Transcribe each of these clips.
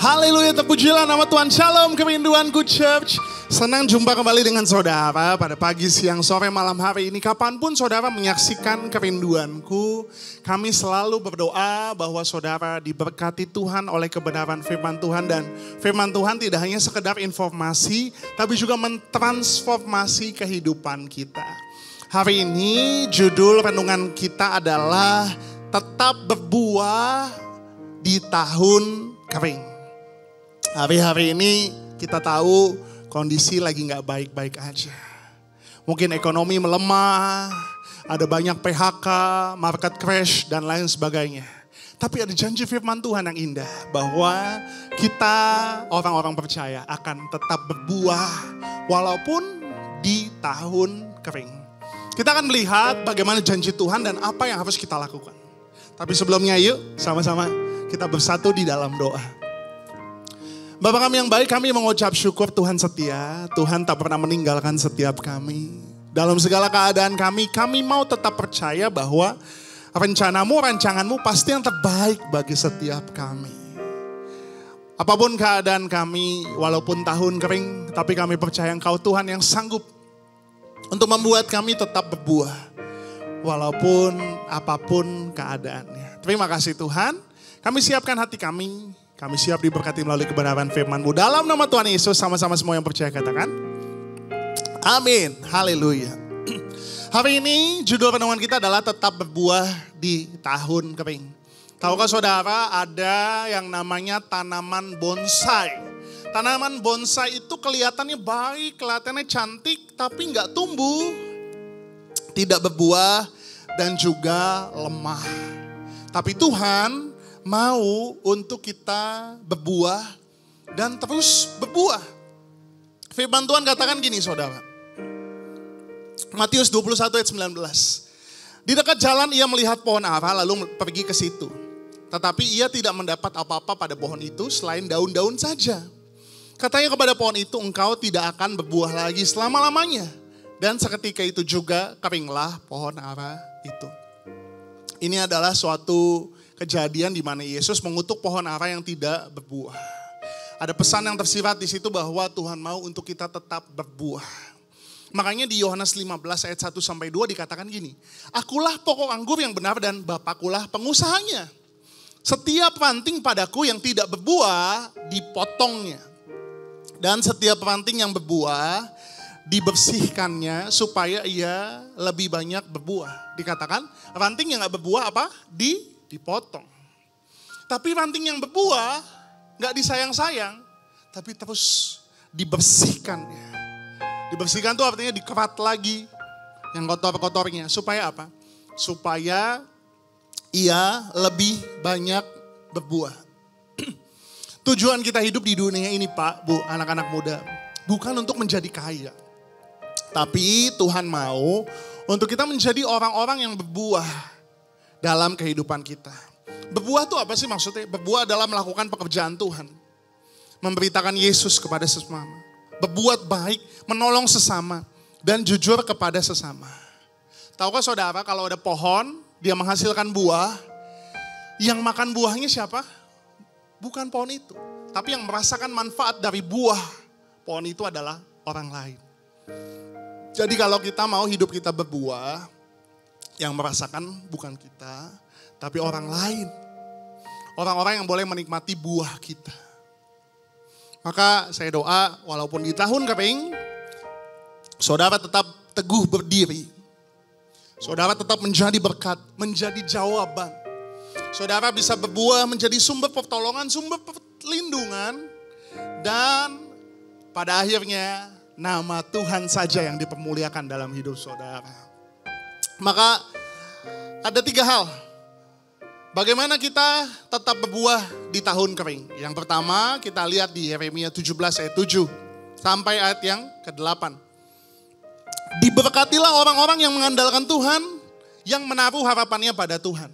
Haleluya, terpujilah nama Tuhan. Shalom kerinduanku Church. Senang jumpa kembali dengan saudara pada pagi, siang, sore, malam hari ini. Kapanpun saudara menyaksikan kerinduanku, kami selalu berdoa bahwa saudara diberkati Tuhan oleh kebenaran firman Tuhan. Dan firman Tuhan tidak hanya sekedar informasi, tapi juga mentransformasi kehidupan kita. Hari ini judul renungan kita adalah tetap berbuah di tahun kering. Hari-hari ini kita tahu kondisi lagi gak baik-baik aja. Mungkin ekonomi melemah, ada banyak PHK, market crash dan lain sebagainya. Tapi ada janji firman Tuhan yang indah bahwa kita orang-orang percaya akan tetap berbuah walaupun di tahun kering. Kita akan melihat bagaimana janji Tuhan dan apa yang harus kita lakukan. Tapi sebelumnya yuk sama-sama kita bersatu di dalam doa. Bapa kami yang baik, kami mengucap syukur Tuhan setia. Tuhan tak pernah meninggalkan setiap kami. Dalam segala keadaan kami mau tetap percaya bahwa rencanamu, rancanganmu pasti yang terbaik bagi setiap kami. Apapun keadaan kami, walaupun tahun kering, tapi kami percaya Engkau Tuhan yang sanggup untuk membuat kami tetap berbuah. Walaupun apapun keadaannya. Terima kasih Tuhan, kami siapkan hati kami. Kami siap diberkati melalui kebenaran firman-Mu. Dalam nama Tuhan Yesus, sama-sama semua yang percaya katakan. Amin. Haleluya. Hari ini judul renungan kita adalah tetap berbuah di tahun kering. Tahukah saudara ada yang namanya tanaman bonsai. Tanaman bonsai itu kelihatannya baik, kelihatannya cantik, tapi nggak tumbuh. Tidak berbuah dan juga lemah. Tapi Tuhan mau untuk kita berbuah dan terus berbuah. Firman Tuhan katakan gini saudara. Matius 21 ayat 19. Di dekat jalan ia melihat pohon ara lalu pergi ke situ. Tetapi ia tidak mendapat apa-apa pada pohon itu selain daun-daun saja. Katanya kepada pohon itu, engkau tidak akan berbuah lagi selama-lamanya. Dan seketika itu juga keringlah pohon ara itu. Ini adalah suatu kejadian di mana Yesus mengutuk pohon ara yang tidak berbuah. Ada pesan yang tersirat di situ bahwa Tuhan mau untuk kita tetap berbuah. Makanya di Yohanes 15 ayat 1 sampai 2 dikatakan gini, akulah pokok anggur yang benar dan Bapakulah pengusahanya. Setiap ranting padaku yang tidak berbuah dipotongnya. Dan setiap ranting yang berbuah dibersihkannya supaya ia lebih banyak berbuah. Dikatakan ranting yang gak berbuah apa? Dipotong. Tapi ranting yang berbuah gak disayang-sayang, tapi terus dibersihkannya. Dibersihkan itu artinya dikerat lagi yang kotor-kotornya. Supaya apa? Supaya ia lebih banyak berbuah. Tujuan kita hidup di dunia ini Pak, Bu, anak-anak muda, bukan untuk menjadi kaya. Tapi Tuhan mau untuk kita menjadi orang-orang yang berbuah dalam kehidupan kita. Berbuah itu apa sih maksudnya? Berbuah adalah melakukan pekerjaan Tuhan. Memberitakan Yesus kepada sesama. Berbuat baik, menolong sesama. Dan jujur kepada sesama. Tahukah saudara kalau ada pohon, dia menghasilkan buah. Yang makan buahnya siapa? Bukan pohon itu. Tapi yang merasakan manfaat dari buah pohon itu adalah orang lain. Jadi kalau kita mau hidup kita berbuah, yang merasakan bukan kita, tapi orang lain. Orang-orang yang boleh menikmati buah kita. Maka saya doa walaupun di tahun kering, saudara tetap teguh berdiri. Saudara tetap menjadi berkat, menjadi jawaban. Saudara bisa berbuah menjadi sumber pertolongan, sumber perlindungan. Dan pada akhirnya nama Tuhan saja yang dipermuliakan dalam hidup saudara. Maka ada 3 hal. Bagaimana kita tetap berbuah di tahun kering. Yang pertama kita lihat di Yeremia 17 ayat 7 sampai ayat yang ke-8. Diberkatilah orang-orang yang mengandalkan Tuhan, yang menaruh harapannya pada Tuhan.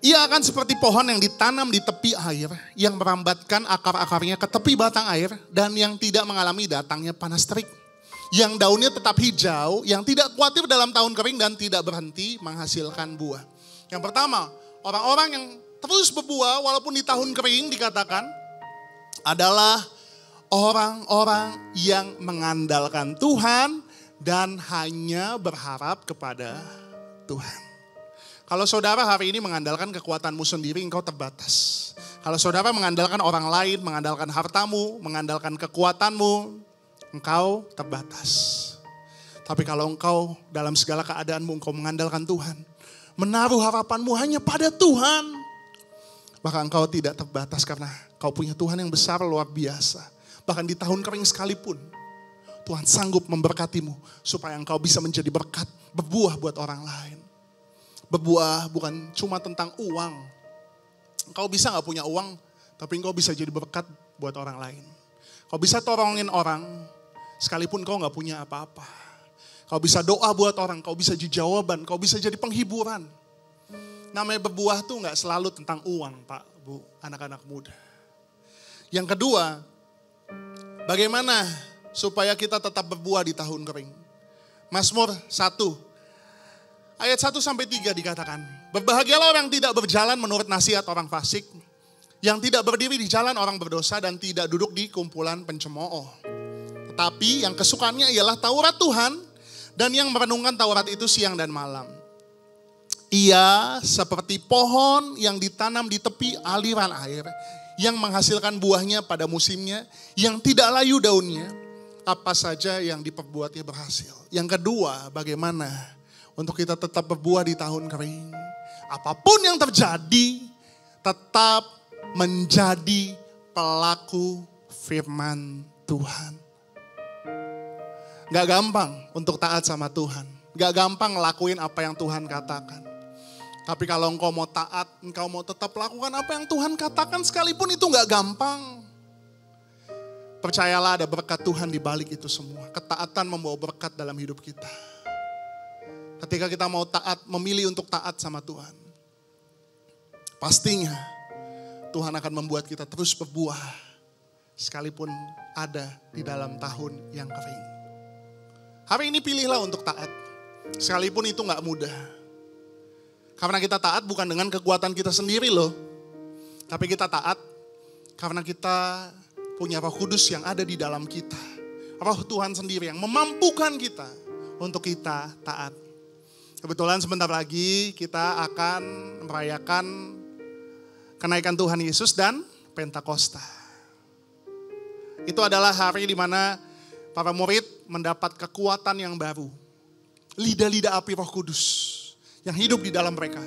Ia akan seperti pohon yang ditanam di tepi air, yang merambatkan akar-akarnya ke tepi batang air, dan yang tidak mengalami datangnya panas terik. Yang daunnya tetap hijau, yang tidak khawatir dalam tahun kering dan tidak berhenti menghasilkan buah. Yang pertama, orang-orang yang terus berbuah walaupun di tahun kering dikatakan adalah orang-orang yang mengandalkan Tuhan dan hanya berharap kepada Tuhan. Kalau saudara hari ini mengandalkan kekuatanmu sendiri, engkau terbatas. Kalau saudara mengandalkan orang lain, mengandalkan hartamu, mengandalkan kekuatanmu, engkau terbatas. Tapi kalau engkau dalam segala keadaanmu, engkau mengandalkan Tuhan, menaruh harapanmu hanya pada Tuhan, maka engkau tidak terbatas karena kau punya Tuhan yang besar luar biasa. Bahkan di tahun kering sekalipun, Tuhan sanggup memberkatimu supaya engkau bisa menjadi berkat, berbuah buat orang lain. Berbuah bukan cuma tentang uang. Engkau bisa gak punya uang, tapi engkau bisa jadi berkat buat orang lain. Kau bisa tolongin orang, sekalipun kau gak punya apa-apa. Kau bisa doa buat orang, kau bisa jadi jawaban, kau bisa jadi penghiburan. Namanya berbuah tuh gak selalu tentang uang, Pak, Bu, anak-anak muda. Yang kedua, bagaimana supaya kita tetap berbuah di tahun kering? Mazmur 1 ayat 1-3 dikatakan, berbahagialah orang yang tidak berjalan menurut nasihat orang fasik, yang tidak berdiri di jalan orang berdosa dan tidak duduk di kumpulan pencemooh. Tetapi yang kesukaannya ialah Taurat Tuhan dan yang merenungkan Taurat itu siang dan malam. Ia seperti pohon yang ditanam di tepi aliran air, yang menghasilkan buahnya pada musimnya, yang tidak layu daunnya, apa saja yang diperbuatnya berhasil. Yang kedua, bagaimana untuk kita tetap berbuah di tahun kering? Apapun yang terjadi, tetap menjadi pelaku firman Tuhan. Gak gampang untuk taat sama Tuhan. Gak gampang ngelakuin apa yang Tuhan katakan. Tapi kalau engkau mau taat, engkau mau tetap lakukan apa yang Tuhan katakan sekalipun itu gak gampang. Percayalah ada berkat Tuhan di balik itu semua. Ketaatan membawa berkat dalam hidup kita. Ketika kita mau taat, memilih untuk taat sama Tuhan, pastinya Tuhan akan membuat kita terus berbuah. Sekalipun ada di dalam tahun yang kering. Hari ini pilihlah untuk taat. Sekalipun itu gak mudah. Karena kita taat bukan dengan kekuatan kita sendiri loh. Tapi kita taat karena kita punya Roh Kudus yang ada di dalam kita. Roh Tuhan sendiri yang memampukan kita untuk kita taat. Kebetulan sebentar lagi kita akan merayakan kenaikan Tuhan Yesus dan Pentakosta. Itu adalah hari di mana para murid mendapat kekuatan yang baru. Lidah-lidah api Roh Kudus yang hidup di dalam mereka.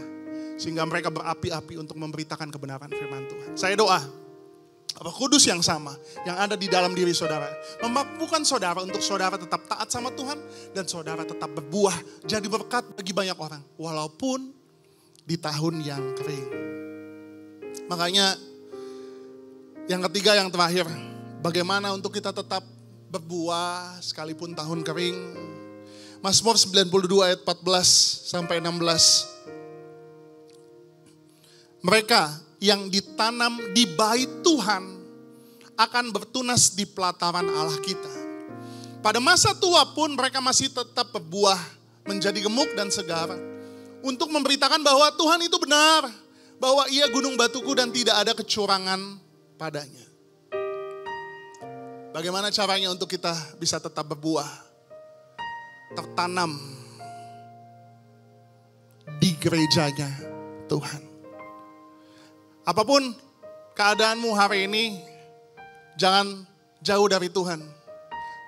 Sehingga mereka berapi-api untuk memberitakan kebenaran firman Tuhan. Saya doa, Roh Kudus yang sama, yang ada di dalam diri saudara, memampukan saudara untuk saudara tetap taat sama Tuhan, dan saudara tetap berbuah, jadi berkat bagi banyak orang, walaupun di tahun yang kering. Makanya, yang ketiga, yang terakhir, bagaimana untuk kita tetap berbuah sekalipun tahun kering. Mazmur 92 ayat 14-16. Mereka yang ditanam di bait Tuhan akan bertunas di pelataran Allah kita. Pada masa tua pun mereka masih tetap berbuah, menjadi gemuk dan segar, untuk memberitakan bahwa Tuhan itu benar, bahwa Ia gunung batuku dan tidak ada kecurangan padanya. Bagaimana caranya untuk kita bisa tetap berbuah? Tertanam di gerejanya Tuhan. Apapun keadaanmu hari ini, jangan jauh dari Tuhan.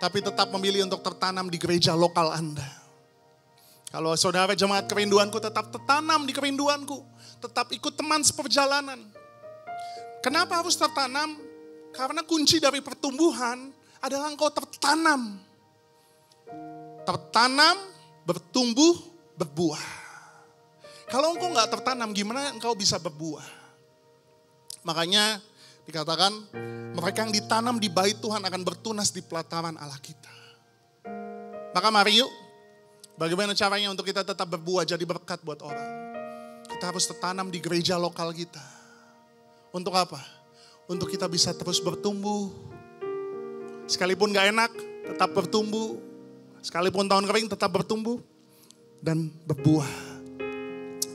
Tapi tetap memilih untuk tertanam di gereja lokal Anda. Kalau saudara jemaat kerinduanku, tetap tertanam di kerinduanku. Tetap ikut teman seperjalanan. Kenapa harus tertanam? Karena kunci dari pertumbuhan adalah engkau tertanam. Tertanam, bertumbuh, berbuah. Kalau engkau gak tertanam, gimana engkau bisa berbuah? Makanya dikatakan, mereka yang ditanam di bait Tuhan akan bertunas di pelataran Allah kita. Maka mari yuk, bagaimana caranya untuk kita tetap berbuah jadi berkat buat orang? Kita harus tertanam di gereja lokal kita. Untuk apa? Untuk kita bisa terus bertumbuh. Sekalipun gak enak, tetap bertumbuh. Sekalipun tahun kering tetap bertumbuh dan berbuah.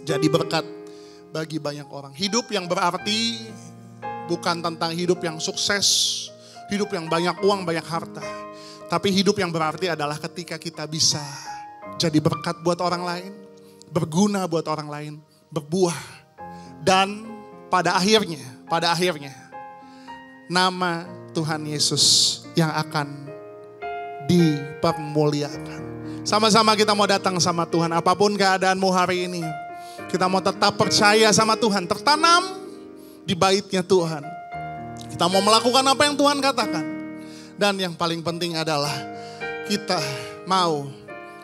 Jadi berkat bagi banyak orang. Hidup yang berarti bukan tentang hidup yang sukses, hidup yang banyak uang, banyak harta. Tapi hidup yang berarti adalah ketika kita bisa jadi berkat buat orang lain, berguna buat orang lain, berbuah. Dan pada akhirnya nama Tuhan Yesus yang akan dipermuliakan. Sama-sama kita mau datang sama Tuhan, apapun keadaanmu hari ini. Kita mau tetap percaya sama Tuhan, tertanam di baitnya Tuhan. Kita mau melakukan apa yang Tuhan katakan. Dan yang paling penting adalah kita mau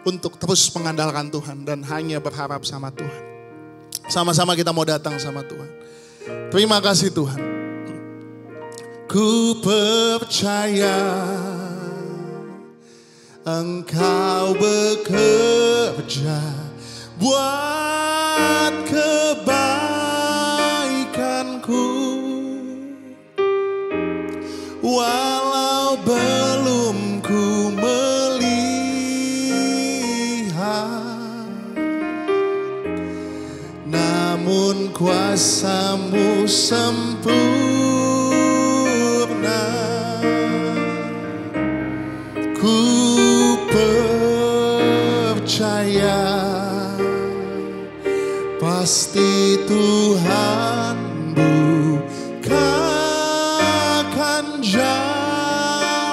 untuk terus mengandalkan Tuhan dan hanya berharap sama Tuhan. Sama-sama kita mau datang sama Tuhan. Terima kasih Tuhan. Ku percaya Engkau bekerja buat kebaikanku, walau belum ku melihat, namun kuasa-Mu sempurna. Ku percaya pasti Tuhan bukakan jalanku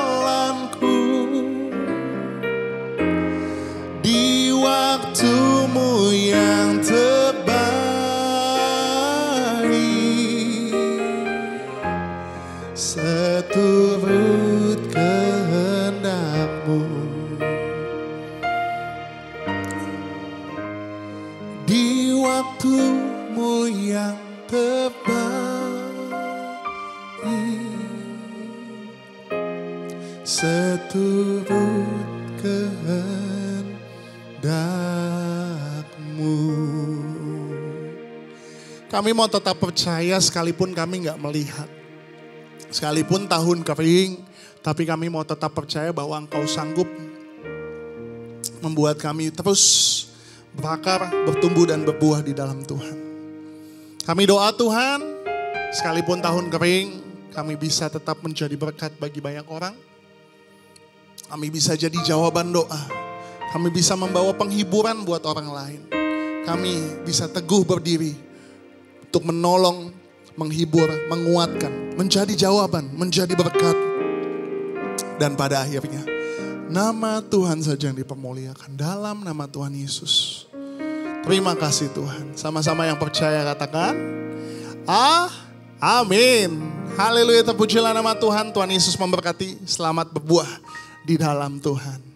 di waktu-Mu yang terbaik, seturut kehendak-Mu. Di waktu-Mu yang terbaik, seturut kehendak-Mu. Kami mau tetap percaya sekalipun kami gak melihat. Sekalipun tahun kering, tapi kami mau tetap percaya bahwa Engkau sanggup membuat kami terus berakar, bertumbuh dan berbuah di dalam Tuhan. Kami doa Tuhan, sekalipun tahun kering, kami bisa tetap menjadi berkat bagi banyak orang. Kami bisa jadi jawaban doa. Kami bisa membawa penghiburan buat orang lain. Kami bisa teguh berdiri untuk menolong, menghibur, menguatkan, menjadi jawaban, menjadi berkat. Dan pada akhirnya, nama Tuhan saja yang dipermuliakan dalam nama Tuhan Yesus. Terima kasih Tuhan. Sama-sama yang percaya katakan, amin. Haleluya, terpujilah nama Tuhan. Tuhan Yesus memberkati. Selamat berbuah di dalam Tuhan.